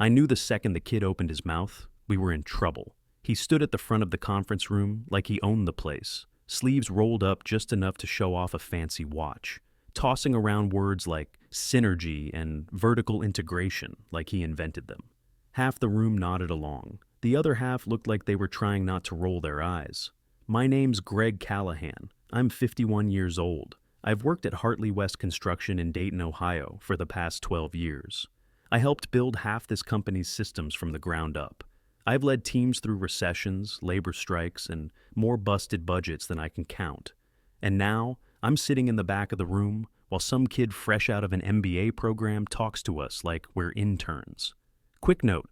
I knew the second the kid opened his mouth, we were in trouble. He stood at the front of the conference room like he owned the place, sleeves rolled up just enough to show off a fancy watch, tossing around words like synergy and vertical integration like he invented them. Half the room nodded along. The other half looked like they were trying not to roll their eyes. My name's Greg Callahan. I'm 51 years old. I've worked at Hartley West Construction in Dayton, Ohio for the past 12 years. I helped build half this company's systems from the ground up. I've led teams through recessions, labor strikes, and more busted budgets than I can count. And now, I'm sitting in the back of the room while some kid fresh out of an MBA program talks to us like we're interns. Quick note,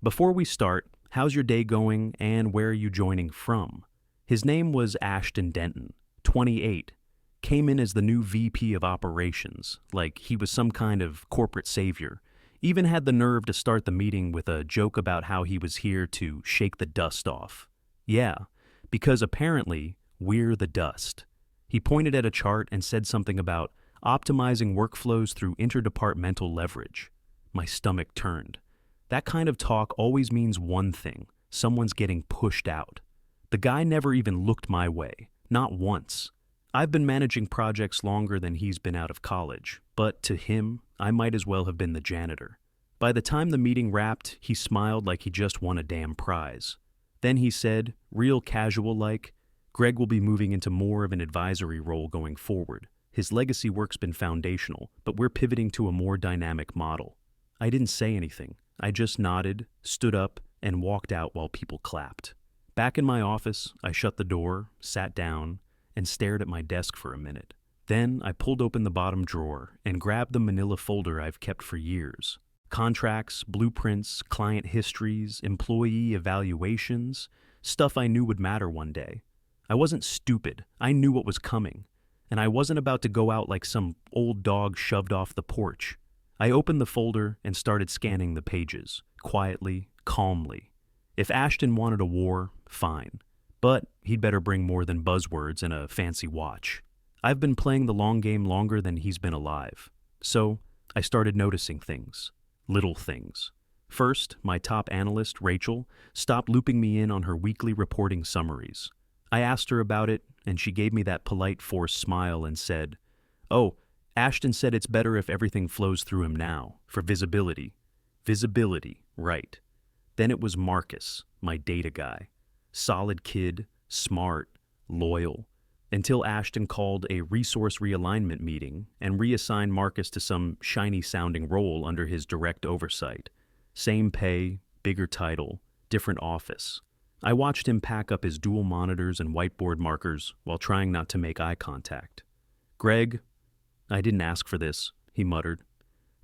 before we start, how's your day going and where are you joining from? His name was Ashton Denton, 28. Came in as the new VP of operations, like he was some kind of corporate savior. Even had the nerve to start the meeting with a joke about how he was here to shake the dust off. Yeah, because apparently we're the dust. He pointed at a chart and said something about optimizing workflows through interdepartmental leverage. My stomach turned. That kind of talk always means one thing: someone's getting pushed out. The guy never even looked my way, not once. I've been managing projects longer than he's been out of college, but to him, I might as well have been the janitor. By the time the meeting wrapped, he smiled like he just won a damn prize. Then he said, real casual-like, Greg will be moving into more of an advisory role going forward. His legacy work's been foundational, but we're pivoting to a more dynamic model. I didn't say anything. I just nodded, stood up, and walked out while people clapped. Back in my office, I shut the door, sat down, and stared at my desk for a minute. Then I pulled open the bottom drawer and grabbed the manila folder I've kept for years. Contracts, blueprints, client histories, employee evaluations, stuff I knew would matter one day. I wasn't stupid. I knew what was coming. And I wasn't about to go out like some old dog shoved off the porch. I opened the folder and started scanning the pages, quietly, calmly. If Ashton wanted a war, fine. But he'd better bring more than buzzwords and a fancy watch. I've been playing the long game longer than he's been alive. So I started noticing things. Little things. First, my top analyst, Rachel, stopped looping me in on her weekly reporting summaries. I asked her about it, and she gave me that polite forced smile and said, "Oh, Ashton said it's better if everything flows through him now, for visibility." Visibility, right. Then it was Marcus, my data guy. Solid kid, smart, loyal, until Ashton called a resource realignment meeting and reassigned Marcus to some shiny-sounding role under his direct oversight. Same pay, bigger title, different office. I watched him pack up his dual monitors and whiteboard markers while trying not to make eye contact. "Greg, I didn't ask for this," he muttered.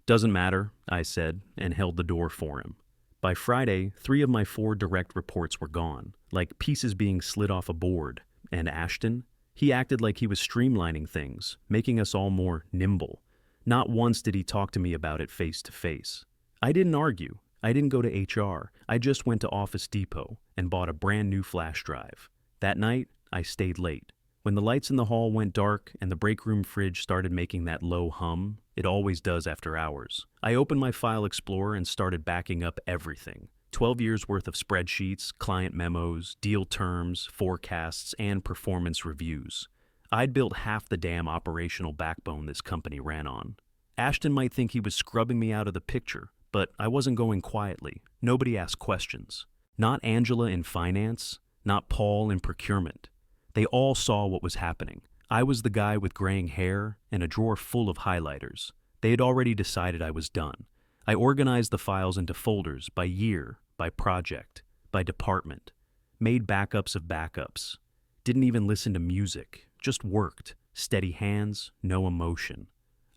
"Doesn't matter," I said, and held the door for him. By Friday, 3 of my 4 direct reports were gone, like pieces being slid off a board. And Ashton? He acted like he was streamlining things, making us all more nimble. Not once did he talk to me about it face to face. I didn't argue. I didn't go to HR. I just went to Office Depot and bought a brand new flash drive. That night, I stayed late. When the lights in the hall went dark and the break room fridge started making that low hum, it always does after hours, I opened my File Explorer and started backing up everything. 12 years worth of spreadsheets, client memos, deal terms, forecasts, and performance reviews. I'd built half the damn operational backbone this company ran on. Ashton might think he was scrubbing me out of the picture, but I wasn't going quietly. Nobody asked questions. Not Angela in finance, not Paul in procurement. They all saw what was happening. I was the guy with graying hair and a drawer full of highlighters. They had already decided I was done. I organized the files into folders by year, by project, by department. Made backups of backups. Didn't even listen to music, just worked. Steady hands, no emotion.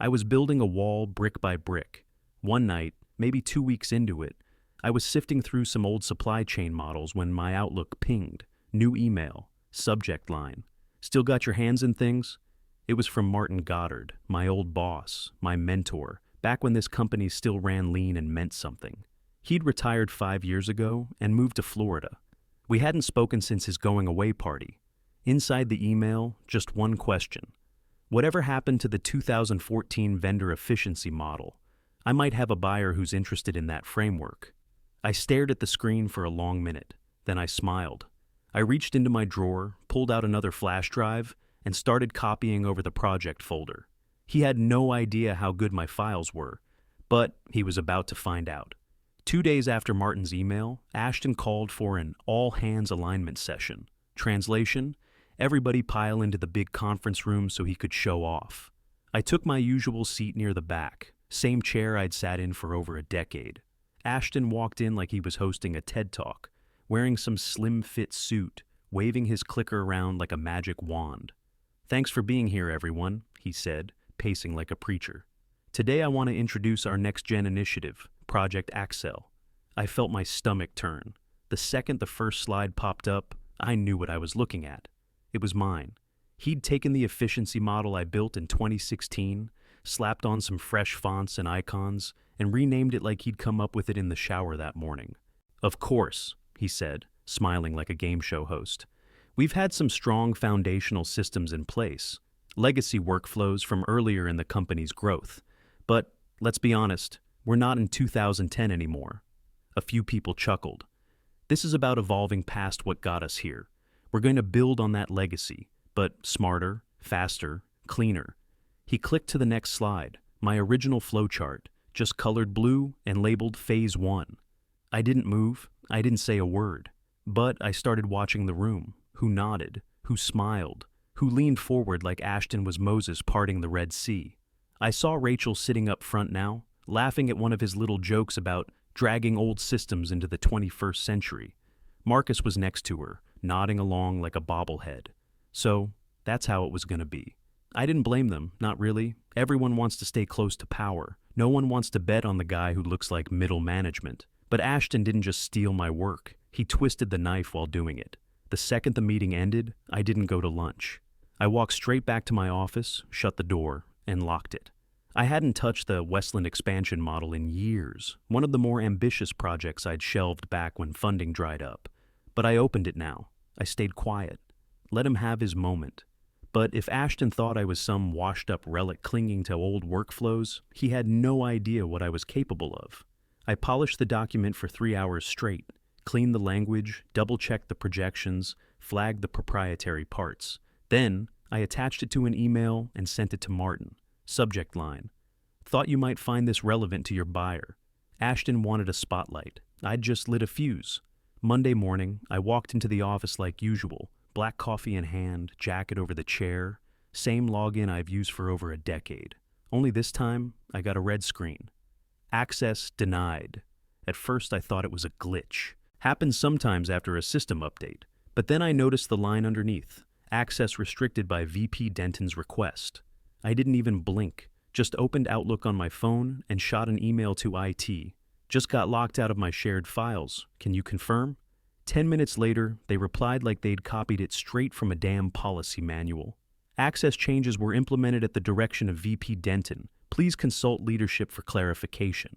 I was building a wall brick by brick. One night, maybe 2 weeks into it, I was sifting through some old supply chain models when my Outlook pinged. New email, subject line. "Still got your hands in things?" It was from Martin Goddard, my old boss, my mentor, back when this company still ran lean and meant something. He'd retired 5 years ago and moved to Florida. We hadn't spoken since his going away party. Inside the email, just one question. Whatever happened to the 2014 vendor efficiency model? I might have a buyer who's interested in that framework. I stared at the screen for a long minute, then I smiled. I reached into my drawer, pulled out another flash drive, and started copying over the project folder. He had no idea how good my files were, but he was about to find out. 2 days after Martin's email, Ashton called for an all-hands alignment session. Translation: everybody pile into the big conference room so he could show off. I took my usual seat near the back, same chair I'd sat in for over a decade. Ashton walked in like he was hosting a TED Talk, wearing some slim-fit suit, waving his clicker around like a magic wand. "Thanks for being here, everyone," he said, pacing like a preacher. "Today I want to introduce our next-gen initiative, Project Axel." I felt my stomach turn. The second the first slide popped up, I knew what I was looking at. It was mine. He'd taken the efficiency model I built in 2016, slapped on some fresh fonts and icons, and renamed it like he'd come up with it in the shower that morning. "Of course," he said, smiling like a game show host. "We've had some strong foundational systems in place, legacy workflows from earlier in the company's growth. But, let's be honest, we're not in 2010 anymore." A few people chuckled. "This is about evolving past what got us here. We're going to build on that legacy, but smarter, faster, cleaner." He clicked to the next slide, my original flowchart, just colored blue and labeled Phase 1. I didn't move, I didn't say a word, but I started watching the room, who nodded, who smiled, who leaned forward like Ashton was Moses parting the Red Sea. I saw Rachel sitting up front now, laughing at one of his little jokes about dragging old systems into the 21st century. Marcus was next to her, nodding along like a bobblehead. So, that's how it was going to be. I didn't blame them, not really. Everyone wants to stay close to power. No one wants to bet on the guy who looks like middle management. But Ashton didn't just steal my work. He twisted the knife while doing it. The second the meeting ended, I didn't go to lunch. I walked straight back to my office, shut the door, and locked it. I hadn't touched the Westland expansion model in years, one of the more ambitious projects I'd shelved back when funding dried up. But I opened it now. I stayed quiet. Let him have his moment. But if Ashton thought I was some washed-up relic clinging to old workflows, he had no idea what I was capable of. I polished the document for 3 hours straight, cleaned the language, double-checked the projections, flagged the proprietary parts. Then, I attached it to an email and sent it to Martin. Subject line: "Thought you might find this relevant to your buyer." Ashton wanted a spotlight. I'd just lit a fuse. Monday morning, I walked into the office like usual, black coffee in hand, jacket over the chair, same login I've used for over a decade. Only this time, I got a red screen. "Access denied." At first, I thought it was a glitch. Happens sometimes after a system update. But then I noticed the line underneath: "Access restricted by VP Denton's request." I didn't even blink, just opened Outlook on my phone and shot an email to IT. "Just got locked out of my shared files. Can you confirm?" 10 minutes later, they replied like they'd copied it straight from a damn policy manual. "Access changes were implemented at the direction of VP Denton. Please consult leadership for clarification."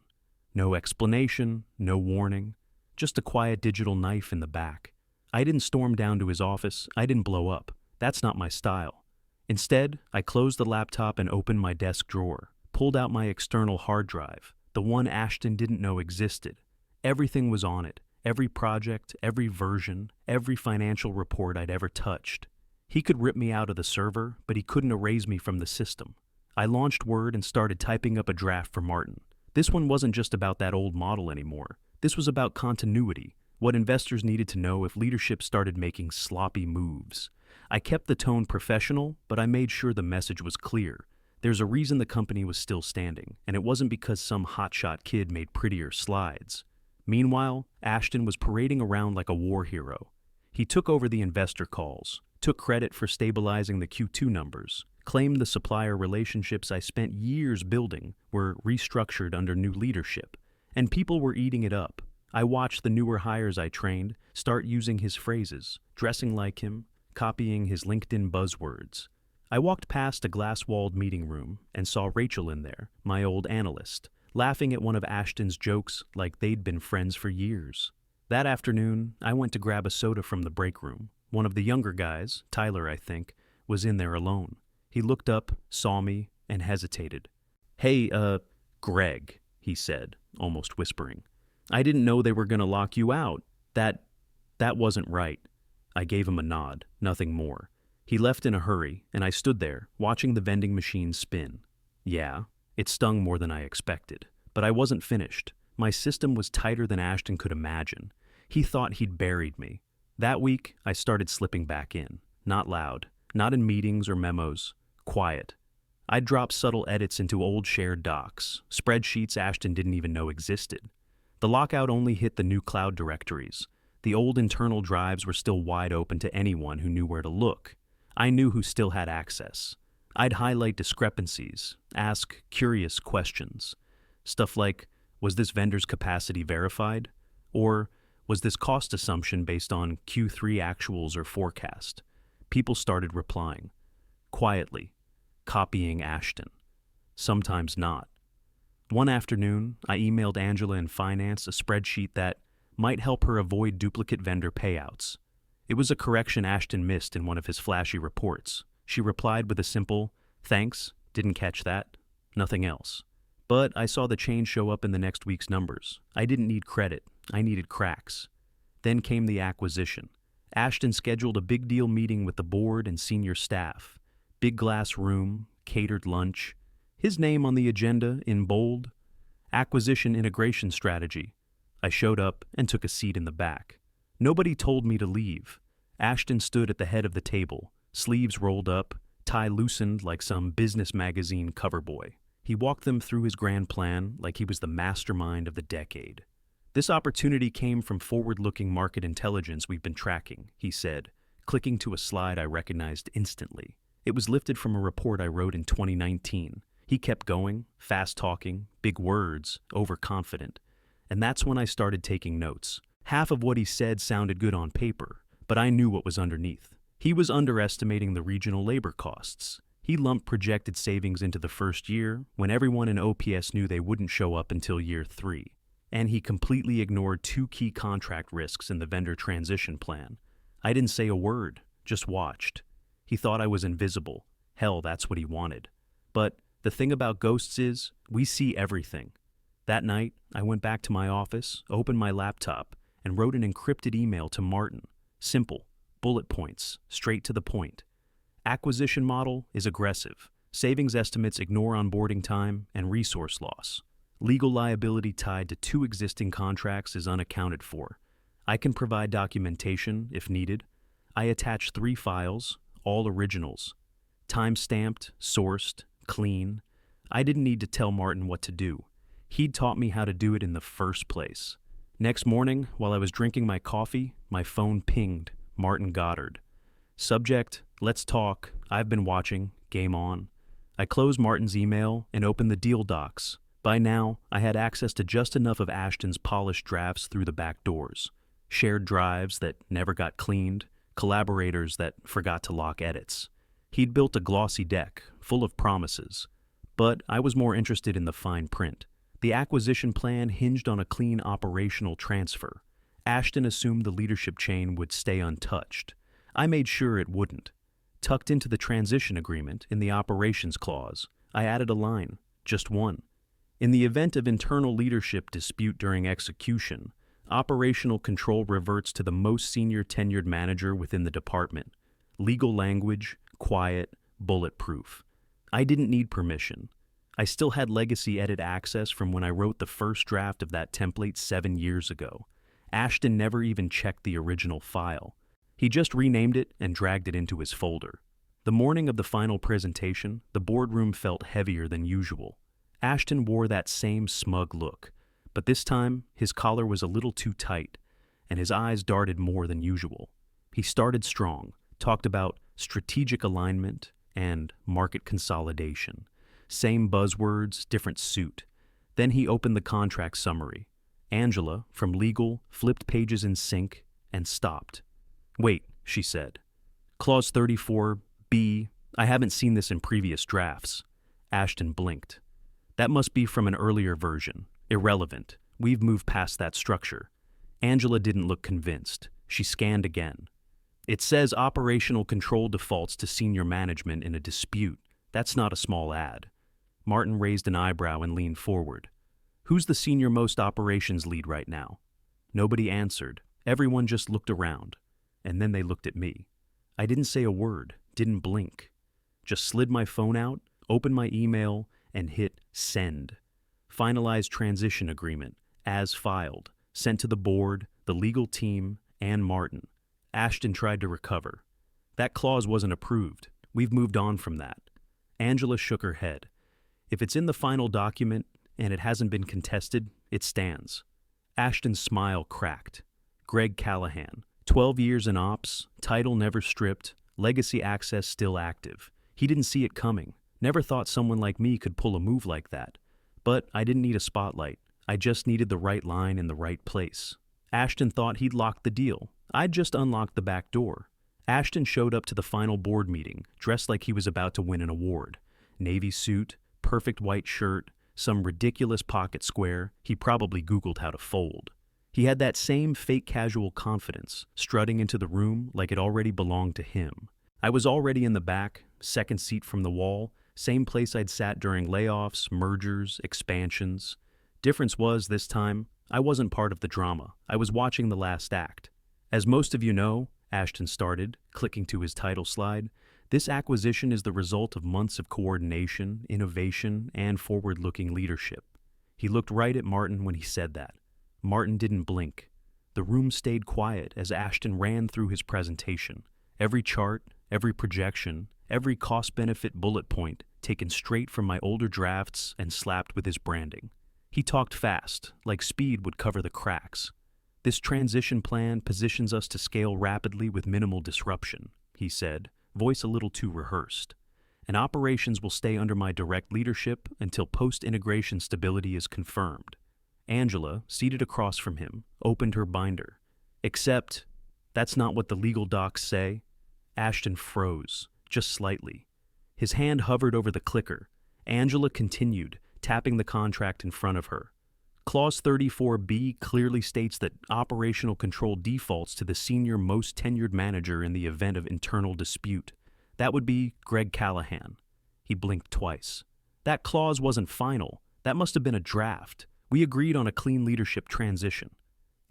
No explanation, no warning, just a quiet digital knife in the back. I didn't storm down to his office. I didn't blow up. That's not my style. Instead, I closed the laptop and opened my desk drawer, pulled out my external hard drive, the one Ashton didn't know existed. Everything was on it. Every project, every version, every financial report I'd ever touched. He could rip me out of the server, but he couldn't erase me from the system. I launched Word and started typing up a draft for Martin. This one wasn't just about that old model anymore. This was about continuity, what investors needed to know if leadership started making sloppy moves. I kept the tone professional, but I made sure the message was clear. There's a reason the company was still standing, and it wasn't because some hotshot kid made prettier slides. Meanwhile, Ashton was parading around like a war hero. He took over the investor calls, took credit for stabilizing the Q2 numbers, claimed the supplier relationships I spent years building were restructured under new leadership, and people were eating it up. I watched the newer hires I trained start using his phrases, dressing like him, copying his LinkedIn buzzwords. I walked past a glass-walled meeting room and saw Rachel in there, my old analyst, laughing at one of Ashton's jokes like they'd been friends for years. That afternoon, I went to grab a soda from the break room. One of the younger guys, Tyler I think, was in there alone. He looked up, saw me, and hesitated. "Hey, Greg," he said, almost whispering. I didn't know they were going to lock you out. That wasn't right. I gave him a nod, nothing more. He left in a hurry, and I stood there, watching the vending machine spin. Yeah, it stung more than I expected, but I wasn't finished. My system was tighter than Ashton could imagine. He thought he'd buried me. That week, I started slipping back in. Not loud, not in meetings or memos. Quiet. I'd drop subtle edits into old shared docs, spreadsheets Ashton didn't even know existed. The lockout only hit the new cloud directories. The old internal drives were still wide open to anyone who knew where to look. I knew who still had access. I'd highlight discrepancies, ask curious questions. Stuff like, was this vendor's capacity verified? Or was this cost assumption based on Q3 actuals or forecast? People started replying. Quietly. Copying Ashton. Sometimes not. One afternoon, I emailed Angela in finance a spreadsheet that might help her avoid duplicate vendor payouts. It was a correction Ashton missed in one of his flashy reports. She replied with a simple, "Thanks, didn't catch that." Nothing else. But I saw the change show up in the next week's numbers. I didn't need credit. I needed cracks. Then came the acquisition. Ashton scheduled a big deal meeting with the board and senior staff. Big glass room, catered lunch. His name on the agenda in bold. Acquisition integration strategy. I showed up and took a seat in the back. Nobody told me to leave. Ashton stood at the head of the table, sleeves rolled up, tie loosened like some business magazine cover boy. He walked them through his grand plan like he was the mastermind of the decade. This opportunity came from forward-looking market intelligence we've been tracking, he said, clicking to a slide I recognized instantly. It was lifted from a report I wrote in 2019. He kept going, fast-talking, big words, overconfident. And that's when I started taking notes. Half of what he said sounded good on paper, but I knew what was underneath. He was underestimating the regional labor costs. He lumped projected savings into the first year when everyone in OPS knew they wouldn't show up until year 3. And he completely ignored 2 key contract risks in the vendor transition plan. I didn't say a word, just watched. He thought I was invisible. Hell, that's what he wanted. But the thing about ghosts is, we see everything. That night, I went back to my office, opened my laptop, and wrote an encrypted email to Martin. Simple, bullet points, straight to the point. Acquisition model is aggressive. Savings estimates ignore onboarding time and resource loss. Legal liability tied to 2 existing contracts is unaccounted for. I can provide documentation if needed. I attach 3 files, all originals. Time-stamped, sourced, clean. I didn't need to tell Martin what to do. He'd taught me how to do it in the first place. Next morning, while I was drinking my coffee, my phone pinged, Martin Goddard. Subject, let's talk, I've been watching, game on. I closed Martin's email and opened the deal docs. By now, I had access to just enough of Ashton's polished drafts through the back doors. Shared drives that never got cleaned, collaborators that forgot to lock edits. He'd built a glossy deck, full of promises. But I was more interested in the fine print. The acquisition plan hinged on a clean operational transfer. Ashton assumed the leadership chain would stay untouched. I made sure it wouldn't. Tucked into the transition agreement, in the operations clause, I added a line, just one. In the event of internal leadership dispute during execution, operational control reverts to the most senior tenured manager within the department. Legal language, quiet, bulletproof. I didn't need permission. I still had legacy edit access from when I wrote the first draft of that template 7 years ago. Ashton never even checked the original file. He just renamed it and dragged it into his folder. The morning of the final presentation, the boardroom felt heavier than usual. Ashton wore that same smug look, but this time his collar was a little too tight, and his eyes darted more than usual. He started strong, talked about strategic alignment and market consolidation. Same buzzwords, different suit. Then he opened the contract summary. Angela, from legal, flipped pages in sync and stopped. "Wait," she said. "Clause 34B, I haven't seen this in previous drafts." Ashton blinked. "That must be from an earlier version. Irrelevant. We've moved past that structure." Angela didn't look convinced. She scanned again. "It says operational control defaults to senior management in a dispute. That's not a small ad." Martin raised an eyebrow and leaned forward. Who's the senior most operations lead right now? Nobody answered. Everyone just looked around. And then they looked at me. I didn't say a word, didn't blink. Just slid my phone out, opened my email, and hit send. Finalized transition agreement, as filed, sent to the board, the legal team, and Martin. Ashton tried to recover. That clause wasn't approved. We've moved on from that. Angela shook her head. If it's in the final document and it hasn't been contested, it stands. Ashton's smile cracked. Greg Callahan, 12 years in ops, title never stripped, legacy access still active. He didn't see it coming. Never thought someone like me could pull a move like that. But I didn't need a spotlight. I just needed the right line in the right place. Ashton thought he'd locked the deal. I'd just unlocked the back door. Ashton showed up to the final board meeting, dressed like he was about to win an award. Navy suit, perfect white shirt, some ridiculous pocket square he probably Googled how to fold. He had that same fake casual confidence, strutting into the room like it already belonged to him. I was already in the back, second seat from the wall, same place I'd sat during layoffs, mergers, expansions. Difference was, this time, I wasn't part of the drama. I was watching the last act. As most of you know, Ashton started, clicking to his title slide, this acquisition is the result of months of coordination, innovation, and forward-looking leadership. He looked right at Martin when he said that. Martin didn't blink. The room stayed quiet as Ashton ran through his presentation. Every chart, every projection, every cost-benefit bullet point taken straight from my older drafts and slapped with his branding. He talked fast, like speed would cover the cracks. This transition plan positions us to scale rapidly with minimal disruption, he said, voice a little too rehearsed. And operations will stay under my direct leadership until post-integration stability is confirmed. Angela, seated across from him, opened her binder. Except, that's not what the legal docs say. Ashton froze, just slightly. His hand hovered over the clicker. Angela continued, tapping the contract in front of her. Clause 34B clearly states that operational control defaults to the senior most tenured manager in the event of internal dispute. That would be Greg Callahan. He blinked twice. That clause wasn't final. That must have been a draft. We agreed on a clean leadership transition.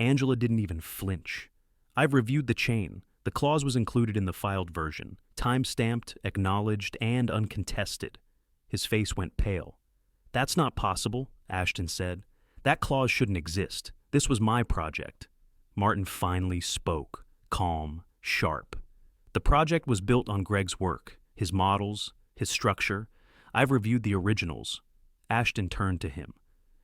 Angela didn't even flinch. I've reviewed the chain. The clause was included in the filed version, time-stamped, acknowledged, and uncontested. His face went pale. That's not possible, Ashton said. That clause shouldn't exist. This was my project. Martin finally spoke, calm, sharp. The project was built on Greg's work, his models, his structure. I've reviewed the originals. Ashton turned to him.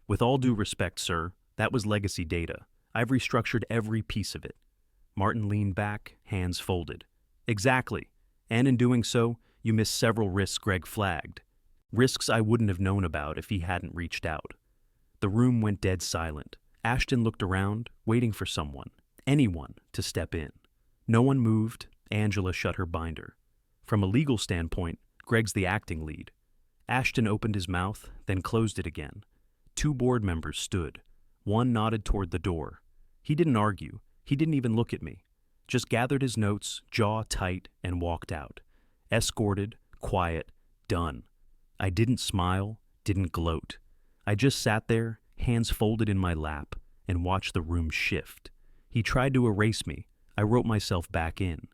With all due respect, sir, that was legacy data. I've restructured every piece of it. Martin leaned back, hands folded. Exactly. And in doing so, you missed several risks Greg flagged. Risks I wouldn't have known about if he hadn't reached out. The room went dead silent. Ashton looked around, waiting for someone, anyone, to step in. No one moved. Angela shut her binder. From a legal standpoint, Greg's the acting lead. Ashton opened his mouth, then closed it again. 2 board members stood. One nodded toward the door. He didn't argue. He didn't even look at me. Just gathered his notes, jaw tight, and walked out. Escorted, quiet, done. I didn't smile, didn't gloat. I just sat there, hands folded in my lap, and watched the room shift. He tried to erase me. I wrote myself back in.